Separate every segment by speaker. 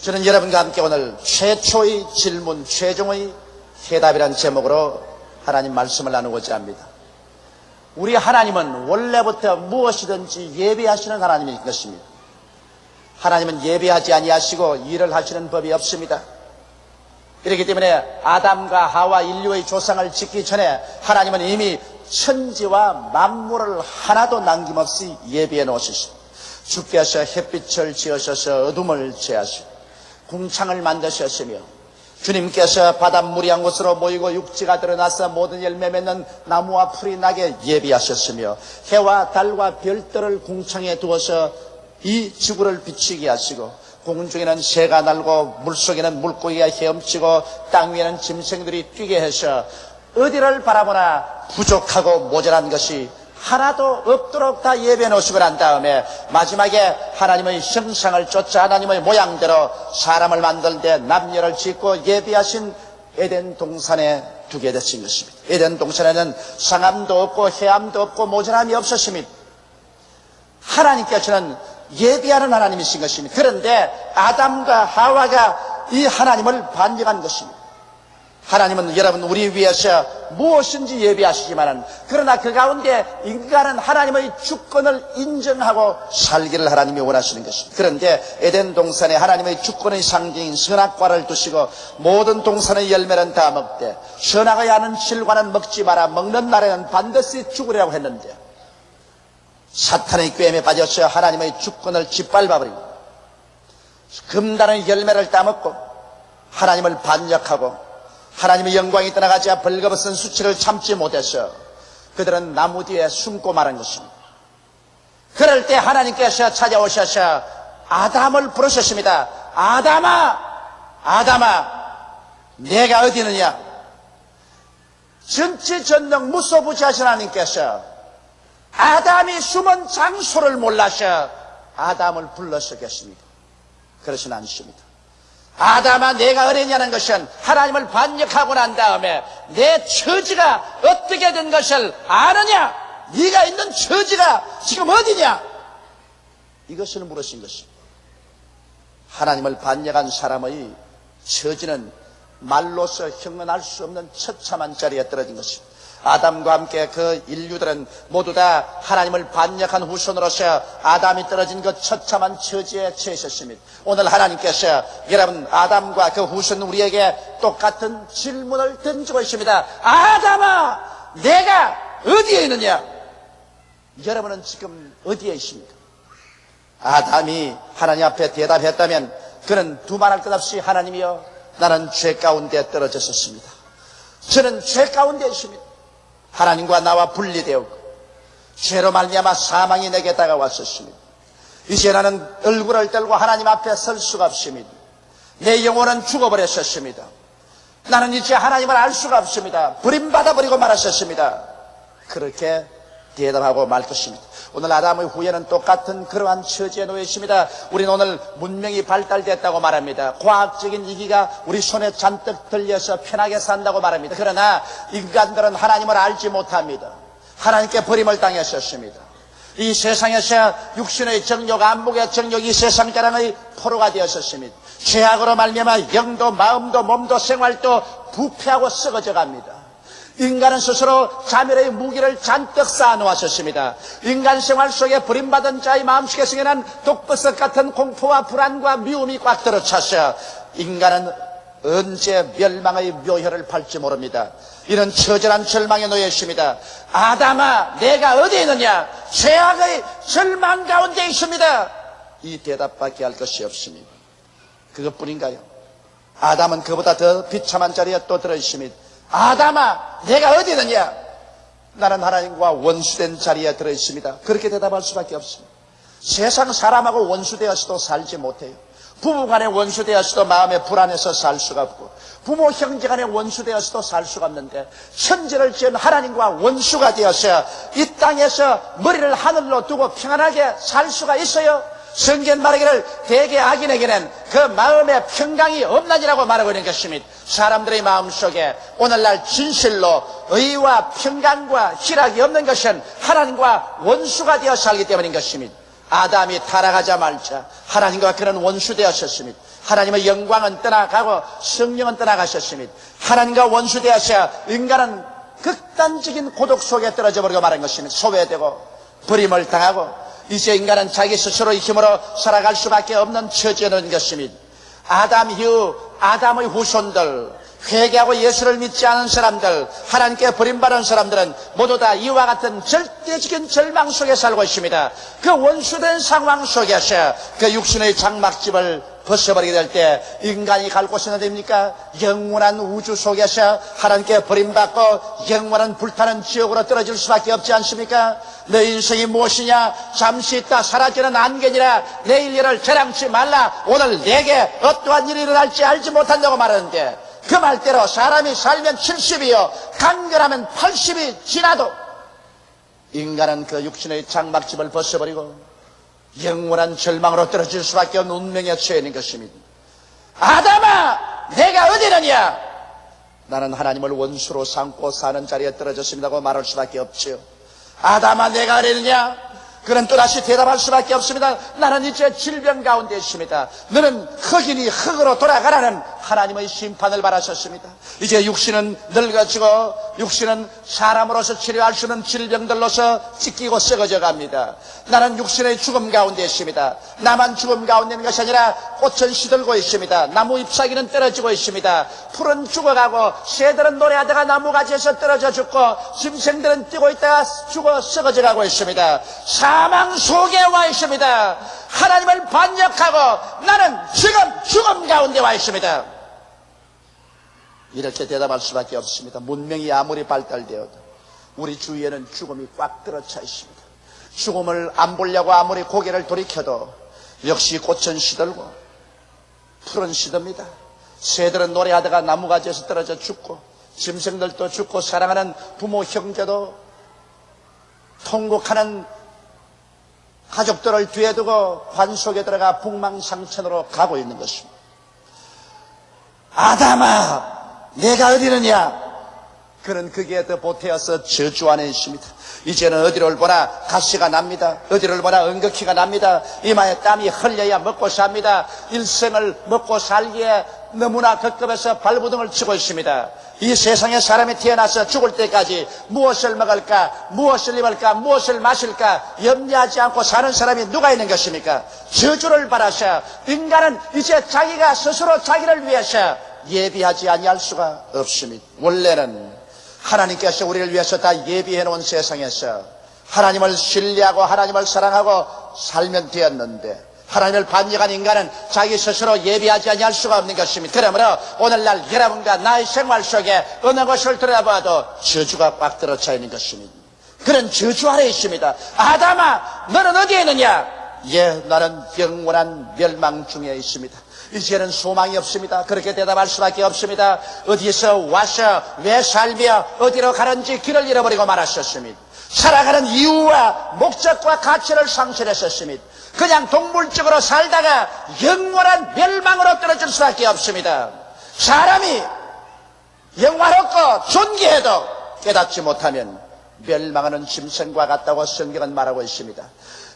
Speaker 1: 저는 여러분과 함께 오늘 최초의 질문, 최종의 해답이라는 제목으로 하나님 말씀을 나누고자 합니다. 우리 하나님은 원래부터 무엇이든지 예비하시는 하나님인 것입니다. 하나님은 예비하지 아니하시고 일을 하시는 법이 없습니다. 이렇기 때문에 아담과 하와 인류의 조상을 짓기 전에 하나님은 이미 천지와 만물을 하나도 남김없이 예비해 놓으셨습니다. 주께서 햇빛을 지으셔서 어둠을 제하시고 궁창을 만드셨으며 주님께서 바닷물이 한 곳으로 모이고 육지가 드러나서 모든 열매 맺는 나무와 풀이 나게 예비하셨으며 해와 달과 별들을 궁창에 두어서 이 지구를 비추게 하시고 공중에는 새가 날고 물속에는 물고기가 헤엄치고 땅 위에는 짐승들이 뛰게 해서 어디를 바라보나 부족하고 모자란 것이 하나도 없도록 다 예배해 놓으시고 난 다음에 마지막에 하나님의 형상을 쫓아 하나님의 모양대로 사람을 만들 때 남녀를 짓고 예비하신 에덴 동산에 두게 되신 것입니다. 에덴 동산에는 상함도 없고 해함도 없고 모자람이 없었습니다. 하나님께서는 예비하는 하나님이신 것입니다. 그런데 아담과 하와가 이 하나님을 반역한 것입니다. 하나님은 여러분 우리 위해서 무엇인지 예비하시지만 그러나 그 가운데 인간은 하나님의 주권을 인정하고 살기를 하나님이 원하시는 것입니다. 그런데 에덴 동산에 하나님의 주권의 상징인 선악과를 두시고 모든 동산의 열매는 다 먹되 선악의 아는 실과는 먹지 마라, 먹는 날에는 반드시 죽으리라고 했는데 사탄의 꾀임에 빠져서 하나님의 주권을 짓밟아버리고 금단의 열매를 따먹고 하나님을 반역하고 하나님의 영광이 떠나가자 벌거벗은 수치를 참지 못해서 그들은 나무 뒤에 숨고 말한 것입니다. 그럴 때 하나님께서 찾아오셔서 아담을 부르셨습니다. 아담아, 아담아, 내가 어디 있느냐? 전지전능 무소부지하신 하나님께서 아담이 숨은 장소를 몰라서 아담을 불러서 계십니다. 그러진 않습니다. 아담아, 내가 어디냐는 것은 하나님을 반역하고 난 다음에 내 처지가 어떻게 된 것을 아느냐? 네가 있는 처지가 지금 어디냐? 이것을 물으신 것입니다. 하나님을 반역한 사람의 처지는 말로서 형언할 수 없는 처참한 자리에 떨어진 것입니다. 아담과 함께 그 인류들은 모두 다 하나님을 반역한 후손으로서 아담이 떨어진 그 처참한 처지에 처했습니다. 오늘 하나님께서 여러분 아담과 그 후손 우리에게 똑같은 질문을 던지고 있습니다. 아담아, 내가 어디에 있느냐? 여러분은 지금 어디에 있습니까? 아담이 하나님 앞에 대답했다면 그는 두말할 것 없이 하나님이여, 나는 죄 가운데 떨어졌었습니다. 저는 죄 가운데 있습니다. 하나님과 나와 분리되었고 죄로 말미암아 사망이 내게 다가왔었습니다. 이제 나는 얼굴을 들고 하나님 앞에 설 수가 없습니다. 내 영혼은 죽어버렸었습니다. 나는 이제 하나님을 알 수가 없습니다. 버림받아버리고 말았었습니다. 그렇게 대답하고 말 것입니다. 오늘 아담의 후예는 똑같은 그러한 처지에 놓여 있습니다. 우리는 오늘 문명이 발달됐다고 말합니다. 과학적인 이기가 우리 손에 잔뜩 들려서 편하게 산다고 말합니다. 그러나 인간들은 하나님을 알지 못합니다. 하나님께 버림을 당했었습니다. 이 세상에서 육신의 정욕, 안목의 정욕, 이 세상 자랑의 포로가 되었었습니다. 죄악으로 말미암아 영도 마음도 몸도 생활도 부패하고 썩어져 갑니다. 인간은 스스로 자멸의 무기를 잔뜩 쌓아놓았었습니다. 인간 생활 속에 버림받은 자의 마음속에 생겨난 독버섯 같은 공포와 불안과 미움이 꽉 들어찼어요. 인간은 언제 멸망의 묘혈을 팔지 모릅니다. 이런 처절한 절망에 놓여 있습니다. 아담아, 내가 어디에 있느냐? 죄악의 절망 가운데 있습니다. 이 대답밖에 할 것이 없습니다. 그것뿐인가요? 아담은 그보다 더 비참한 자리에 또 들어있습니다. 아담아, 내가 어디 있느냐? 나는 하나님과 원수된 자리에 들어있습니다. 그렇게 대답할 수밖에 없습니다. 세상 사람하고 원수되어서도 살지 못해요. 부부간에 원수되어서도 마음에 불안해서 살 수가 없고, 부모 형제간에 원수되어서도 살 수가 없는데 천지를 지은 하나님과 원수가 되어서 이 땅에서 머리를 하늘로 두고 평안하게 살 수가 있어요? 성경 말하기를 대개 악인에게는 그 마음에 평강이 없나니라고 말하고 있는 것입니다. 사람들의 마음속에 오늘날 진실로 의와 평강과 희락이 없는 것은 하나님과 원수가 되어 살기 때문인 것입니다. 아담이 타락하자마자 하나님과 그는 원수되었습니다. 하나님의 영광은 떠나가고 성령은 떠나가셨습니다. 하나님과 원수되어서 인간은 극단적인 고독 속에 떨어져 버리고 말한 것입니다. 소외되고 버림을 당하고 이제 인간은 자기 스스로의 힘으로 살아갈 수밖에 없는 처지는 것입니다. 아담 이후 아담의 후손들, 회개하고 예수를 믿지 않은 사람들, 하나님께 버림받은 사람들은 모두 다 이와 같은 절대적인 절망 속에 살고 있습니다. 그 원수된 상황 속에서 그 육신의 장막집을 벗어버리게 될 때 인간이 갈 곳은 어디입니까? 영원한 우주 속에서 하나님께 버림받고 영원한 불타는 지옥으로 떨어질 수밖에 없지 않습니까? 내 인생이 무엇이냐? 잠시 있다 사라지는 안개니라. 내일 일을 자랑치 말라. 오늘 내게 어떠한 일이 일어날지 알지 못한다고 말하는데, 그 말대로 사람이 살면 70이요 간결하면 80이 지나도 인간은 그 육신의 장막집을 벗어버리고 영원한 절망으로 떨어질 수밖에 없는 운명에 처해 있는 것입니다. 아담아, 내가 어디느냐? 나는 하나님을 원수로 삼고 사는 자리에 떨어졌습니다고 말할 수밖에 없지요. 아담아, 내가 어디느냐? 그는 또다시 대답할 수밖에 없습니다. 나는 이제 질병 가운데 있습니다. 너는 흙이니 흙으로 돌아가라는 하나님의 심판을 받았었습니다. 이제 육신은 늙어지고 육신은 사람으로서 치료할 수 있는 질병들로서 찢기고 썩어져 갑니다. 나는 육신의 죽음 가운데 있습니다. 나만 죽음 가운데 있는 것이 아니라 꽃은 시들고 있습니다. 나무 잎사귀는 떨어지고 있습니다. 풀은 죽어가고 새들은 노래하다가 나무가지에서 떨어져 죽고 짐승들은 뛰고 있다가 죽어 썩어져 가고 있습니다. 사망 속에 와 있습니다. 하나님을 반역하고 나는 지금 죽음 가운데 와 있습니다. 이렇게 대답할 수밖에 없습니다. 문명이 아무리 발달되어도 우리 주위에는 죽음이 꽉 들어차 있습니다. 죽음을 안 보려고 아무리 고개를 돌이켜도 역시 꽃은 시들고 풀은 시듭니다. 새들은 노래하다가 나무가지에서 떨어져 죽고 짐승들도 죽고 사랑하는 부모 형제도 통곡하는 가족들을 뒤에 두고 관 속에 들어가 북망상천으로 가고 있는 것입니다. 아담아, 내가 어디느냐? 그는 거기에 더 보태어서 저주 안에 있습니다. 이제는 어디를 보나 가시가 납니다. 어디를 보나 응급기가 납니다. 이마에 땀이 흘려야 먹고 삽니다. 일생을 먹고 살기에 너무나 급급해서 발부둥을 치고 있습니다. 이 세상에 사람이 태어나서 죽을 때까지 무엇을 먹을까, 무엇을 입을까, 무엇을 마실까 염려하지 않고 사는 사람이 누가 있는 것입니까? 저주를 받아서 인간은 이제 자기가 스스로 자기를 위해서 예비하지 아니할 수가 없습니다. 원래는 하나님께서 우리를 위해서 다 예비해 놓은 세상에서 하나님을 신뢰하고 하나님을 사랑하고 살면 되었는데, 하나님을 반역한 인간은 자기 스스로 예비하지 아니할 수가 없는 것입니다. 그러므로 오늘날 여러분과 나의 생활 속에 어느 것을 들어봐도 저주가 꽉 들어차 있는 것입니다. 그런 저주 아래 있습니다. 아담아, 너는 어디에 있느냐? 예, 나는 영원한 멸망 중에 있습니다. 이제는 소망이 없습니다. 그렇게 대답할 수밖에 없습니다. 어디서 와서 왜 살며 어디로 가는지 길을 잃어버리고 말았었습니다. 살아가는 이유와 목적과 가치를 상실했었습니다. 그냥 동물적으로 살다가 영원한 멸망으로 떨어질 수밖에 없습니다. 사람이 영화롭고 존귀해도 깨닫지 못하면 멸망하는 짐승과 같다고 성경은 말하고 있습니다.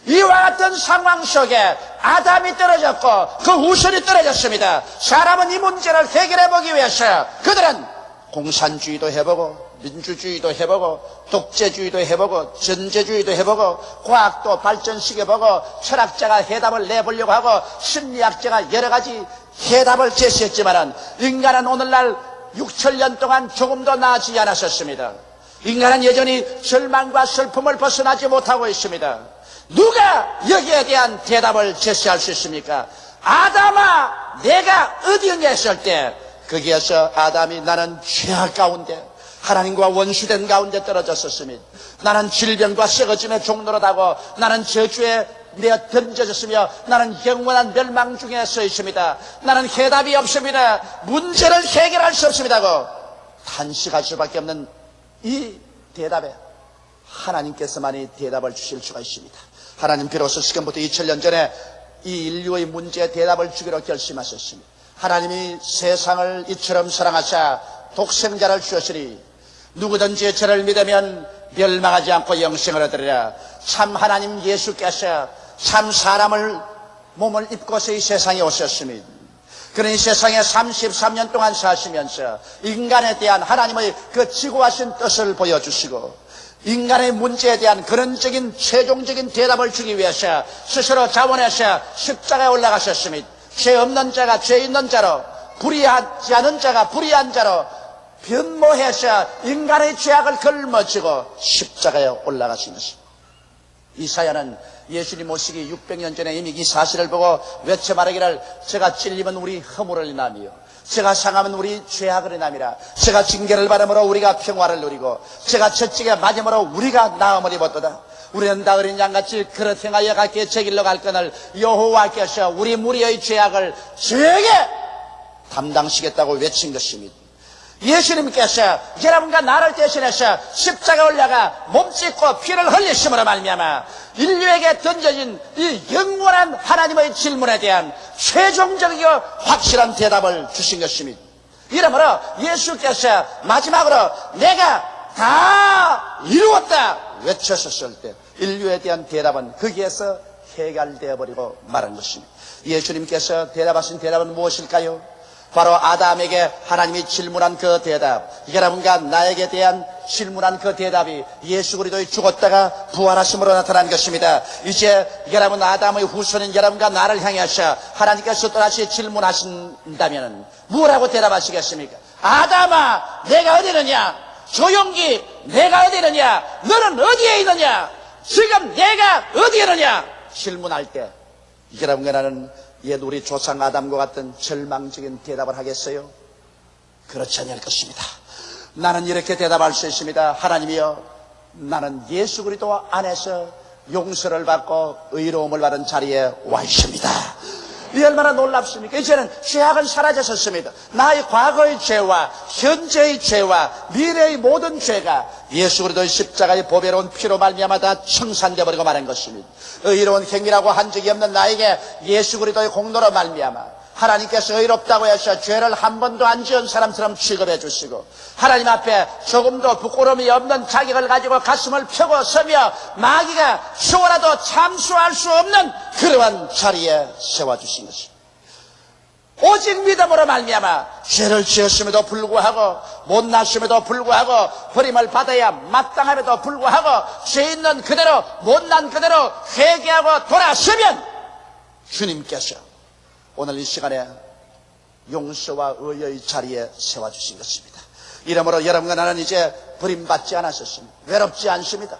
Speaker 1: 이와 같은 상황 속에 아담이 떨어졌고 그 후손이 떨어졌습니다. 사람은 이 문제를 해결해보기 위해서 그들은 공산주의도 해보고 민주주의도 해보고 독재주의도 해보고 전제주의도 해보고 과학도 발전시켜보고 철학자가 해답을 내보려고 하고 심리학자가 여러 가지 해답을 제시했지만 인간은 오늘날 6천년 동안 조금도 나아지지 않았었습니다. 인간은 여전히 절망과 슬픔을 벗어나지 못하고 있습니다. 누가 여기에 대한 대답을 제시할 수 있습니까? 아담아, 내가 어디였냐 했을 때 거기에서 아담이 나는 죄악 가운데 하나님과 원수된 가운데 떨어졌었습니다. 나는 질병과 썩어짐의 종로로 다고 나는 저주에 내어 던져졌으며 나는 영원한 멸망 중에 서 있습니다. 나는 해답이 없습니다. 문제를 해결할 수 없습니다고 탄식할 수밖에 없는 이 대답에 하나님께서만이 대답을 주실 수가 있습니다. 하나님 비로소 지금부터 2000년 전에 이 인류의 문제에 대답을 주기로 결심하셨습니다. 하나님이 세상을 이처럼 사랑하사 독생자를 주셨으니 누구든지 저를 믿으면 멸망하지 않고 영생을 얻으리라. 참 하나님 예수께서 참 사람을 몸을 입고서 이 세상에 오셨습니다. 그런 이 세상에 33년 동안 사시면서 인간에 대한 하나님의 그 지고하신 뜻을 보여주시고 인간의 문제에 대한 근원적인 최종적인 대답을 주기 위해서 스스로 자원해서 십자가에 올라가셨습니다. 죄 없는 자가 죄 있는 자로, 불의하지 않은 자가 불의한 자로 변모해서 인간의 죄악을 걸머지고 십자가에 올라가신 것입니다. 이사야는 예수님 오시기 600년 전에 이미 이 사실을 보고 외쳐 말하기를 제가 찔리면 우리 허물을 인하며 제가 상하면 우리 죄악을 인함이라. 제가 징계를 받음으로 우리가 평화를 누리고 제가 채찍에 맞음으로 우리가 나음을 입었도다. 우리는 다 어린 양같이 그릇 행하여 각기 제 길로 갈 거늘 여호와께서 우리 무리의 죄악을 저에게 담당시겠다고 외친 것입니다. 예수님께서 여러분과 나를 대신해서 십자가에 올라가 몸짓고 피를 흘리심으로 말미암아 인류에게 던져진 이 영원한 하나님의 질문에 대한 최종적이고 확실한 대답을 주신 것입니다. 이러므로 예수께서 마지막으로 내가 다 이루었다 외쳤었을 때 인류에 대한 대답은 거기에서 해결되어 버리고 말한 것입니다. 예수님께서 대답하신 대답은 무엇일까요? 바로 아담에게 하나님이 질문한 그 대답, 여러분과 나에게 대한 질문한 그 대답이 예수 그리스도의 죽었다가 부활하심으로 나타난 것입니다. 이제 여러분 아담의 후손인 여러분과 나를 향해서 하나님께서 또다시 질문하신다면 뭐라고 대답하시겠습니까? 아담아, 내가 어디 있느냐? 조용기, 내가 어디 있느냐? 너는 어디에 있느냐? 지금 내가 어디에 있느냐? 질문할 때 여러분과 나는 옛 우리 조상 아담과 같은 절망적인 대답을 하겠어요? 그렇지 않을 것입니다. 나는 이렇게 대답할 수 있습니다. 하나님이여, 나는 예수 그리스도 안에서 용서를 받고 의로움을 받은 자리에 와 있습니다. 이 얼마나 놀랍습니까? 이제는 죄악은 사라졌었습니다. 나의 과거의 죄와 현재의 죄와 미래의 모든 죄가 예수 그리스도의 십자가의 보배로운 피로 말미암아 다 청산되어 버리고 마는 것입니다. 의로운 행위라고 한 적이 없는 나에게 예수 그리스도의 공로로 말미암아 하나님께서 의롭다고 해서 죄를 한 번도 안 지은 사람처럼 취급해 주시고 하나님 앞에 조금도 부끄러움이 없는 자격을 가지고 가슴을 펴고 서며 마귀가 추워라도 참수할 수 없는 그러한 자리에 세워주신 것입니다. 오직 믿음으로 말미암아 죄를 지었음에도 불구하고 못났음에도 불구하고 버림을 받아야 마땅함에도 불구하고 죄 있는 그대로 못난 그대로 회개하고 돌아서면 주님께서 오늘 이 시간에 용서와 의의 자리에 세워주신 것입니다. 이러므로 여러분과 나는 이제 버림받지 않았었습니다. 외롭지 않습니다.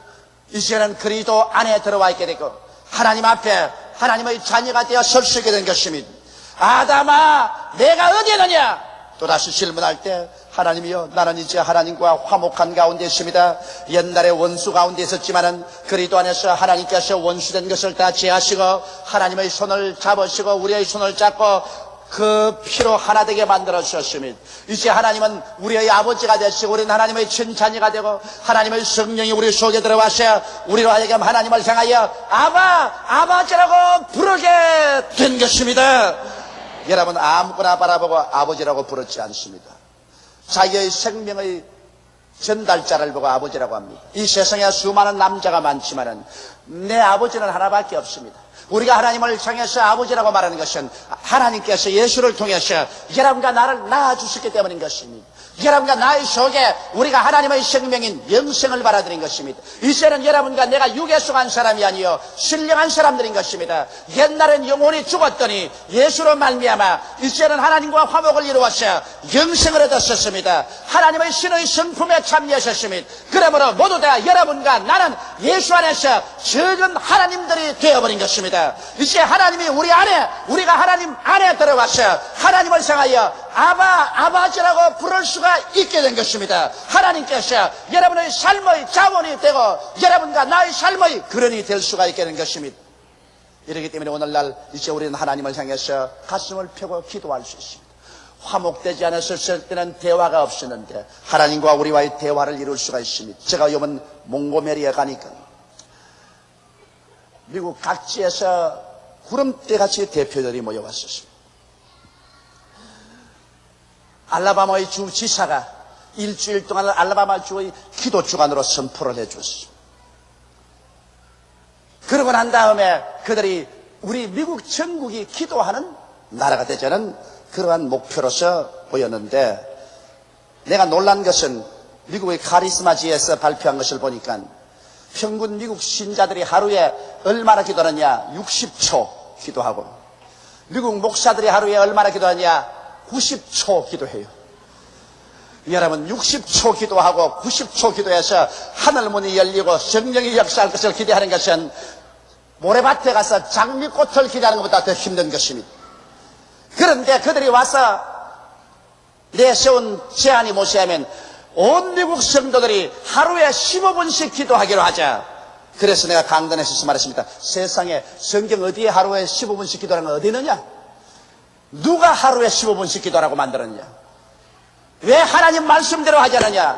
Speaker 1: 이제는 그리스도 안에 들어와 있게 되고 하나님 앞에 하나님의 자녀가 되어 설 수 있게 된 것입니다. 아담아, 내가 어디에 있느냐? 또다시 질문할 때 하나님이여, 나는 이제 하나님과 화목한 가운데 있습니다. 옛날에 원수 가운데 있었지만은 그리스도 안에서 하나님께서 원수된 것을 다 제하시고 하나님의 손을 잡으시고 우리의 손을 잡고 그 피로 하나 되게 만들어 주셨습니다. 이제 하나님은 우리의 아버지가 되시고 우리는 하나님의 친자녀가 되고 하나님의 성령이 우리 속에 들어와서 우리로 하여금 하나님을 향하여 아버지라고 부르게 된 것입니다. 여러분 아무거나 바라보고 아버지라고 부르지 않습니다. 자기의 생명의 전달자를 보고 아버지라고 합니다. 이 세상에 수많은 남자가 많지만은 내 아버지는 하나밖에 없습니다. 우리가 하나님을 향해서 아버지라고 말하는 것은 하나님께서 예수를 통해서 여러분과 나를 낳아주셨기 때문인 것입니다. 여러분과 나의 속에 우리가 하나님의 생명인 영생을 받아들인 것입니다. 이제는 여러분과 내가 육에 속한 사람이 아니요 신령한 사람들인 것입니다. 옛날엔 영혼이 죽었더니 예수로 말미암아 이제는 하나님과 화목을 이루어서 영생을 얻었었습니다. 하나님의 신의 성품에 참여하셨습니다. 그러므로 모두 다 여러분과 나는 예수 안에서 적은 하나님들이 되어버린 것입니다. 이제 하나님이 우리 안에, 우리가 하나님 안에 들어와서 하나님을 향하여 아버지라고 부를 수가 있게 된 것입니다. 하나님께서 여러분의 삶의 자원이 되고 여러분과 나의 삶의 근원이 될 수가 있게 된 것입니다. 이렇기 때문에 오늘날 이제 우리는 하나님을 향해서 가슴을 펴고 기도할 수 있습니다. 화목되지 않았을 때는 대화가 없었는데 하나님과 우리와의 대화를 이룰 수가 있습니다. 제가 이번 몽고메리에 가니까 미국 각지에서 구름대같이 대표들이 모여왔었습니다. 알라바마의 주 지사가 일주일 동안 알라바마 주의 기도 주간으로 선포를 해줬습니다. 그러고 난 다음에 그들이 우리 미국 전국이 기도하는 나라가 되자는 그러한 목표로서 보였는데, 내가 놀란 것은 미국의 카리스마지에서 발표한 것을 보니까 평균 미국 신자들이 하루에 얼마나 기도하느냐? 60초 기도하고, 미국 목사들이 하루에 얼마나 기도하느냐? 90초 기도해요. 여러분, 60초 기도하고 90초 기도해서 하늘문이 열리고 성령이 역사할 것을 기대하는 것은 모래밭에 가서 장미꽃을 기대하는 것보다 더 힘든 것입니다. 그런데 그들이 와서 내세운 제안이 무엇이냐면, 온 미국 성도들이 하루에 15분씩 기도하기로 하자. 그래서 내가 강단에서 말했습니다. 세상에 성경 어디에 하루에 15분씩 기도하는 거 어디 있느냐? 누가 하루에 15분씩 기도하라고 만들었냐? 왜 하나님 말씀대로 하지 않느냐?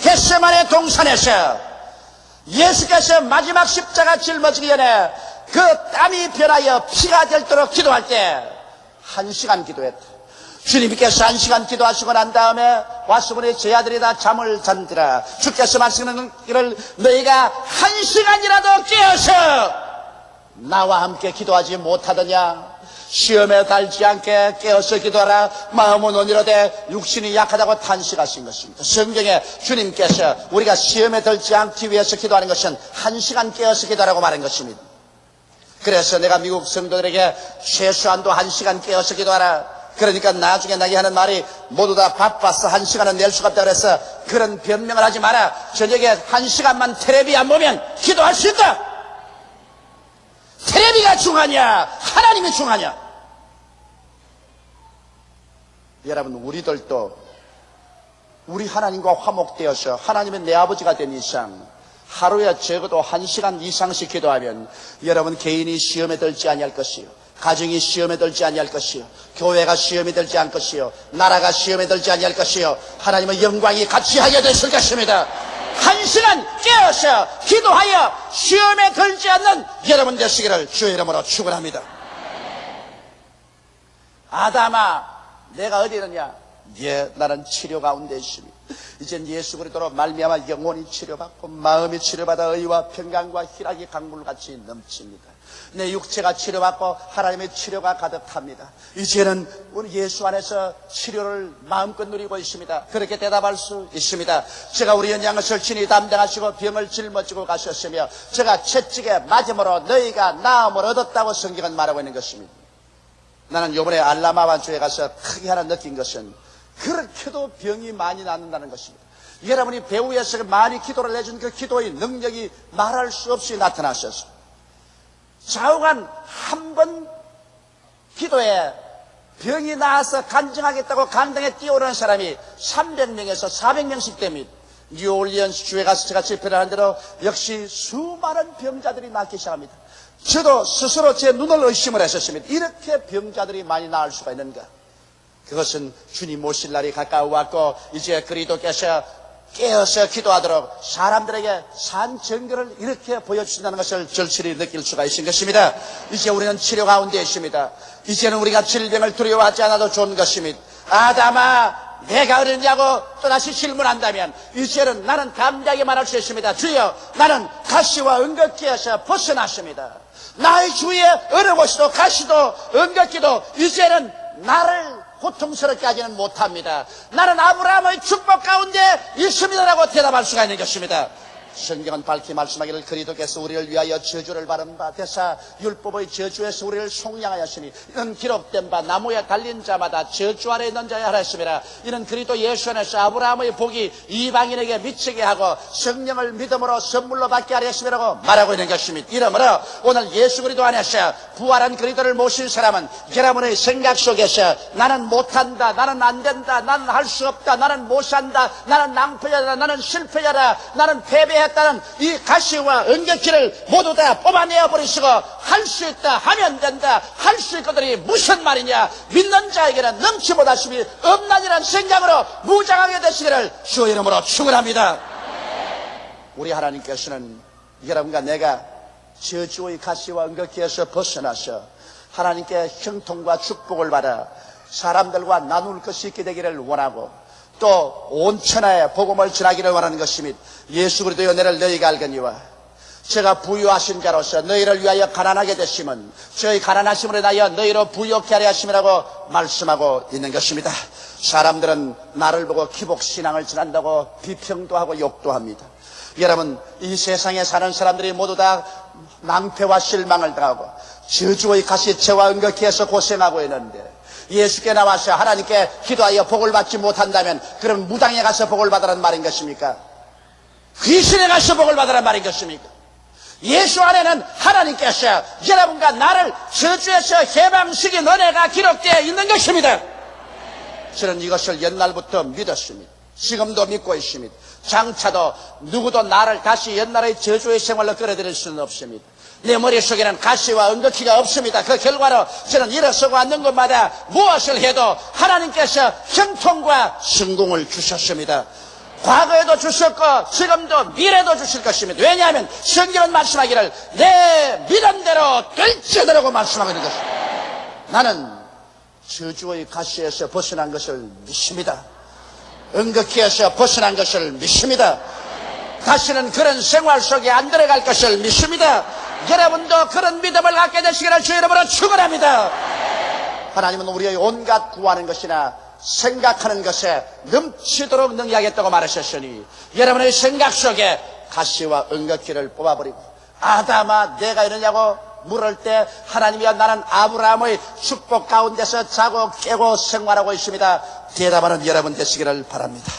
Speaker 1: 겟세마네 동산에서 예수께서 마지막 십자가 짊어지기 전에 그 땀이 변하여 피가 될도록 기도할 때 1시간 기도했다. 주님께서 1시간 기도하시고 난 다음에 와서 보니 제 아들이 다 잠을 잔지라. 주께서 말씀하는 길을 너희가 1시간이라도 깨어서 나와 함께 기도하지 못하더냐? 시험에 달지 않게 깨어서 기도하라. 마음은 온이로되 육신이 약하다고 탄식하신 것입니다. 성경에 주님께서 우리가 시험에 들지 않기 위해서 기도하는 것은 1시간 깨어서 기도하라고 말한 것입니다. 그래서 내가 미국 성도들에게 최소한도 1시간 깨어서 기도하라. 그러니까 나중에 나게 하는 말이 모두 다 바빠서 1시간은 낼 수가 없다 그래서 그런 변명을 하지 마라. 저녁에 1시간만 텔레비 안 보면 기도할 수 있다. 텔레비가 중하냐? 하나님이 중하냐? 여러분, 우리들도 우리 하나님과 화목되어서 하나님의 내 아버지가 된 이상 하루에 적어도 1시간 이상씩 기도하면 여러분 개인이 시험에 들지 아니할 것이요, 가정이 시험에 들지 아니할 것이요, 교회가 시험에 들지 않을 것이요, 나라가 시험에 들지 아니할 것이요, 하나님의 영광이 같이 하게 되실 것입니다. 1시간 깨어서 기도하여 시험에 들지 않는 여러분 되시기를 주의 이름으로 축원합니다. 아담아, 내가 어디 있느냐? 예, 나는 치료 가운데 있습니다. 이젠 예수 그리스도로 말미암아 영혼이 치료받고 마음이 치료받아 의와 평강과 희락이 강물같이 넘칩니다. 내 육체가 치료받고 하나님의 치료가 가득합니다. 이제는 우리 예수 안에서 치료를 마음껏 누리고 있습니다. 그렇게 대답할 수 있습니다. 제가 우리 연양을 친히 담당하시고 병을 짊어지고 가셨으며 제가 채찍에 맞음으로 너희가 나음을 얻었다고 성경은 말하고 있는 것입니다. 나는 이번에 알라마반주에 가서 크게 하나 느낀 것은 그렇게도 병이 많이 낫는다는 것입니다. 여러분이 배후에서 많이 기도를 내준 그 기도의 능력이 말할 수 없이 나타나셔서 좌우간 한 번 기도에 병이 나아서 간증하겠다고 강당에 뛰어오르는 사람이 300명에서 400명씩 됩니다. 뉴올리언스 주에 가서 제가 집회를 한 대로 역시 수많은 병자들이 낫기 시작합니다. 저도 스스로 제 눈을 의심을 했었습니다. 이렇게 병자들이 많이 나을 수가 있는가? 그것은 주님 모실 날이 가까워왔고 이제 그리스도께서 깨어서 기도하도록 사람들에게 산 증거를 이렇게 보여주신다는 것을 절실히 느낄 수가 있는 것입니다. 이제 우리는 치료 가운데 있습니다. 이제는 우리가 질병을 두려워하지 않아도 좋은 것입니다. 아담아, 내가 어렸냐고 또다시 질문한다면 이제는 나는 담대하게 말할 수 있습니다. 주여, 나는 가시와 은긋기에서 벗어났습니다. 나의 주위에 어느 곳이도 가시도 은긋기도 이제는 나를 고통스럽게 하지는 못합니다. 나는 아브라함의 축복 가운데 있습니다라고 대답할 수가 있는 것입니다. 성경은 밝히 말씀하기를 그리스도께서 우리를 위하여 저주를 받은 바 되사 율법의 저주에서 우리를 속량하였으니 이는 기록된 바 나무에 달린 자마다 저주 아래 있는 자야 하라 했습니다. 이는 그리스도 예수 안에서 아브라함의 복이 이방인에게 미치게 하고 성령을 믿음으로 선물로 받게 하려 했음이라고 말하고 있는 것입니다. 이러므로 오늘 예수 그리스도 안에서 부활한 그리스도를 모신 사람은 여러분의 생각 속에서 나는 못한다, 나는 안된다, 나는 할 수 없다, 나는 못산다, 나는 낭패자다, 나는 실패자다, 나는 패배했다는 이 가시와 은격기를 모두 다 뽑아내어 버리시고 할 수 있다, 하면 된다, 할 수 있거든이 무슨 말이냐? 믿는 자에게는 넘치 못하심이 없나니라는 생각으로 무장하게 되시기를 주의 이름으로 축원합니다. 우리 하나님께서는 여러분과 내가 저주의 가시와 은격기에서 벗어나서 하나님께 형통과 축복을 받아 사람들과 나눌 것이 있게 되기를 원하고 또 온 천하에 복음을 전하기를 원하는 것입니다. 예수 그리스도의 은혜를 너희가 알거니와 제가 부유하신 자로서 너희를 위하여 가난하게 되심은 저희 가난하심으로 인하여 너희로 부유케 하려 하심이라고 말씀하고 있는 것입니다. 사람들은 나를 보고 기복신앙을 지난다고 비평도 하고 욕도 합니다. 여러분, 이 세상에 사는 사람들이 모두 다 낭패와 실망을 당하고 저주의 가시체와 응격해서 고생하고 있는데 예수께 나와서 하나님께 기도하여 복을 받지 못한다면 그럼 무당에 가서 복을 받으라는 말인 것입니까? 귀신에 가서 복을 받으라는 말인 것입니까? 예수 안에는 하나님께서 여러분과 나를 저주에서 해방시킨 은혜가 기록되어 있는 것입니다. 저는 이것을 옛날부터 믿었습니다. 지금도 믿고 있습니다. 장차도 누구도 나를 다시 옛날의 저주의 생활로 끌어들일 수는 없습니다. 내 머릿속에는 가시와 응급기가 없습니다. 그 결과로 저는 일어서고 앉는 것마다 무엇을 해도 하나님께서 형통과 성공을 주셨습니다. 과거에도 주셨고 지금도 미래도 주실 것입니다. 왜냐하면 성경은 말씀하기를 내 믿음대로 될지어다라고 말씀하고 있는 것입니다. 나는 저주의 가시에서 벗어난 것을 믿습니다. 응급기에서 벗어난 것을 믿습니다. 다시는 그런 생활 속에 안 들어갈 것을 믿습니다. 여러분도 그런 믿음을 갖게 되시기를 주의 이름으로 축원합니다. 하나님은 우리의 온갖 구하는 것이나 생각하는 것에 넘치도록 능히하겠다고 말하셨으니 여러분의 생각 속에 가시와 응급기를 뽑아버리고 아담아 내가 이러냐고 물을 때 하나님이여 나는 아브라함의 축복 가운데서 자고 깨고 생활하고 있습니다. 대답하는 여러분 되시기를 바랍니다.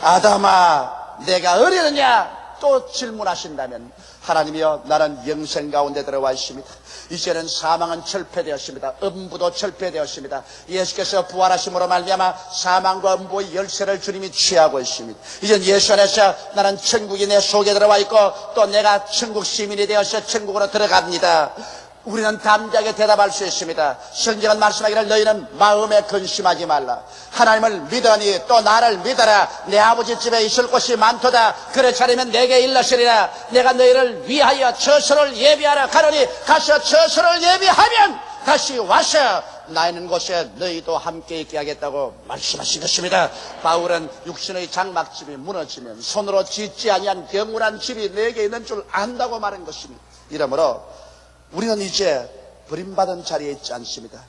Speaker 1: 아담아 내가 어리느냐 또 질문하신다면 하나님이여 나는 영생 가운데 들어와 있습니다. 이제는 사망은 철폐되었습니다. 음부도 철폐되었습니다. 예수께서 부활하심으로 말미암아 사망과 음부의 열쇠를 주님이 취하고 있습니다. 이젠 예수 안에서 나는 천국이 내 속에 들어와 있고 또 내가 천국 시민이 되어서 천국으로 들어갑니다. 우리는 담대하게 대답할 수 있습니다. 성경은 말씀하기를 너희는 마음에 근심하지 말라. 하나님을 믿으니 또 나를 믿어라. 내 아버지 집에 있을 곳이 많도다. 그렇지 않으면 내게 일러시리라. 내가 너희를 위하여 처소를 예비하라 가노니 가서 처소를 예비하면 다시 와서 나 있는 곳에 너희도 함께 있게 하겠다고 말씀하신 것입니다. 바울은 육신의 장막집이 무너지면 손으로 짓지 아니한 경건한 집이 내게 있는 줄 안다고 말한 것입니다. 이러므로 우리는 이제 버림받은 자리에 있지 않습니다.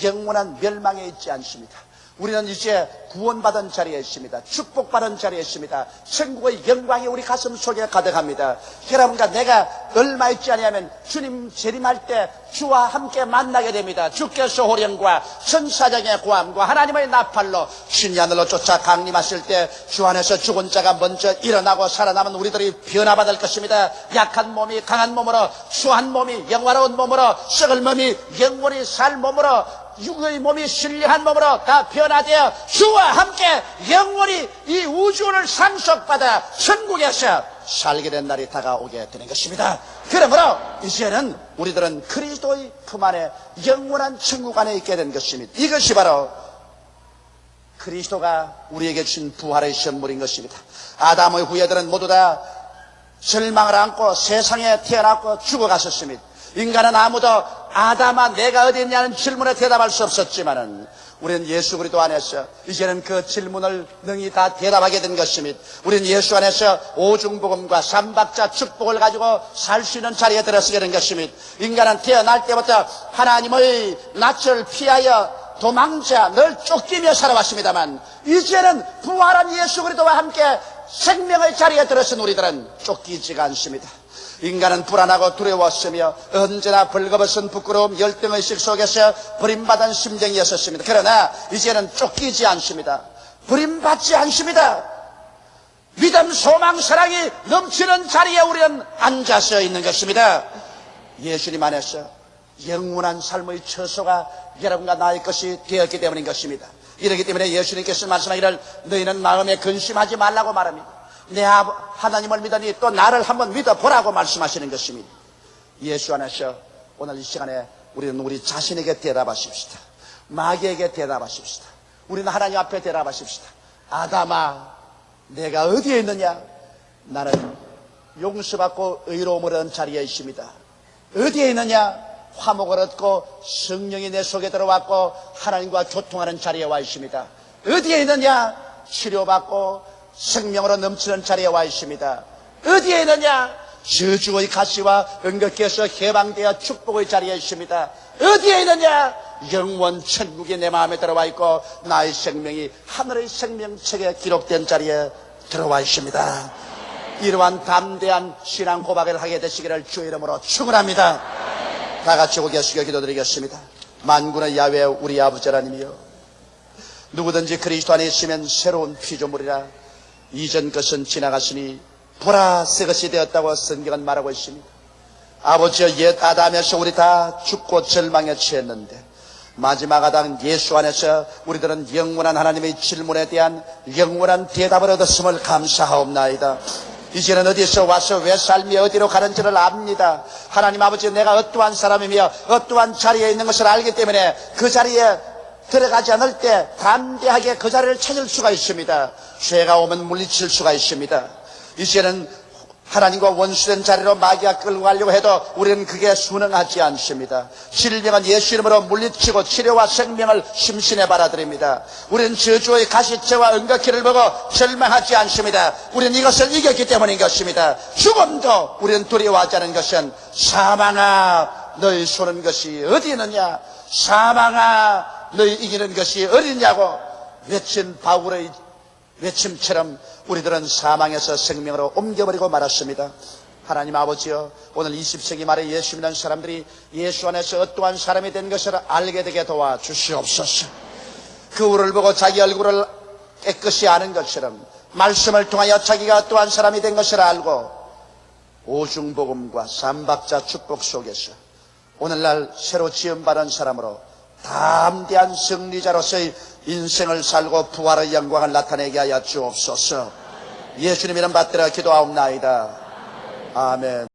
Speaker 1: 영원한 멸망에 있지 않습니다. 우리는 이제 구원받은 자리에 있습니다. 축복받은 자리에 있습니다. 천국의 영광이 우리 가슴 속에 가득합니다. 여러분과 내가 얼마 있지 않으면 주님 재림할 때 주와 함께 만나게 됩니다. 주께서 호령과 천사장의 고함과 하나님의 나팔로 신이 하늘로 쫓아 강림하실 때 주 안에서 죽은 자가 먼저 일어나고 살아남은 우리들이 변화받을 것입니다. 약한 몸이 강한 몸으로, 수한 몸이 영화로운 몸으로, 썩을 몸이 영원히 살 몸으로, 육의 몸이 신령한 몸으로 다 변화되어 주와 함께 영원히 이 우주를 상속받아 천국에서 살게 된 날이 다가오게 되는 것입니다. 그러므로 이제는 우리들은 그리스도의 품 안에 영원한 천국 안에 있게 된 것입니다. 이것이 바로 그리스도가 우리에게 주신 부활의 선물인 것입니다. 아담의 후예들은 모두 다 절망을 안고 세상에 태어났고 죽어갔었습니다. 인간은 아무도 아담아 내가 어디 있냐는 질문에 대답할 수 없었지만은 우리는 예수 그리스도 안에서 이제는 그 질문을 능히 다 대답하게 된 것입니다. 우리는 예수 안에서 오중복음과 삼박자 축복을 가지고 살 수 있는 자리에 들어서게 된 것입니다. 인간은 태어날 때부터 하나님의 낯을 피하여 도망자 늘 쫓기며 살아왔습니다만 이제는 부활한 예수 그리스도와 함께 생명의 자리에 들어선 우리들은 쫓기지가 않습니다. 인간은 불안하고 두려웠으며 언제나 벌거벗은 부끄러움 열등의식 속에서 버림받은 심정이었습니다. 그러나 이제는 쫓기지 않습니다. 버림받지 않습니다. 믿음, 소망, 사랑이 넘치는 자리에 우리는 앉아서 있는 것입니다. 예수님 안에서 영원한 삶의 처소가 여러분과 나의 것이 되었기 때문인 것입니다. 이렇기 때문에 예수님께서 말씀하기를 너희는 마음에 근심하지 말라고 말합니다. 내 하나님을 믿으니 또 나를 한번 믿어보라고 말씀하시는 것입니다. 예수 안에서 오늘 이 시간에 우리는 우리 자신에게 대답하십시다. 마귀에게 대답하십시다. 우리는 하나님 앞에 대답하십시다. 아담아 내가 어디에 있느냐? 나는 용서받고 의로움을 얻은 자리에 있습니다. 어디에 있느냐? 화목을 얻고 성령이 내 속에 들어왔고 하나님과 교통하는 자리에 와 있습니다. 어디에 있느냐? 치료받고 생명으로 넘치는 자리에 와 있습니다. 어디에 있느냐? 저주의 가시와 은극께서 해방되어 축복의 자리에 있습니다. 어디에 있느냐? 영원 천국이 내 마음에 들어와 있고 나의 생명이 하늘의 생명책에 기록된 자리에 들어와 있습니다. 이러한 담대한 신앙 고백을 하게 되시기를 주의 이름으로 축원합니다. 다 같이 고개 숙여 기도드리겠습니다. 만군의 야훼 우리 아버지 하나님이여, 누구든지 그리스도 안에 있으면 새로운 피조물이라. 이전 것은 지나갔으니 보라 새 것이 되었다고 성경은 말하고 있습니다. 아버지여, 옛 아담에서 우리 다 죽고 절망에 처했는데 마지막 아담 예수 안에서 우리들은 영원한 하나님의 질문에 대한 영원한 대답을 얻었음을 감사하옵나이다. 이제는 어디서 와서 왜 삶이 어디로 가는지를 압니다. 하나님 아버지, 내가 어떠한 사람이며 어떠한 자리에 있는 것을 알기 때문에 그 자리에 들어가지 않을 때 담대하게 그 자리를 찾을 수가 있습니다. 죄가 오면 물리칠 수가 있습니다. 이제는 하나님과 원수된 자리로 마귀가 끌고 가려고 해도 우리는 그게 순응하지 않습니다. 질병은 예수 이름으로 물리치고 치료와 생명을 심신에 받아들입니다. 우리는 저주의 가시체와 은각기를 보고 절망하지 않습니다. 우리는 이것을 이겼기 때문인 것입니다. 죽음도 우리는 두려워하지 않은 것은 사망아 너희 쏘는 것이 어디 있느냐, 사망아 너희 이기는 것이 어디냐고 외친 바울의 외침처럼 우리들은 사망에서 생명으로 옮겨버리고 말았습니다. 하나님 아버지여, 오늘 20세기 말에 예수 믿는 사람들이 예수 안에서 어떠한 사람이 된 것을 알게 되게 도와주시옵소서. 그울을 보고 자기 얼굴을 깨끗이 아는 것처럼 말씀을 통하여 자기가 어떠한 사람이 된 것을 알고 오중복음과 삼박자 축복 속에서 오늘날 새로 지음받은 사람으로 담대한 승리자로서의 인생을 살고 부활의 영광을 나타내게 하여 주옵소서. 예수님 이름 받들어 기도하옵나이다. 아멘.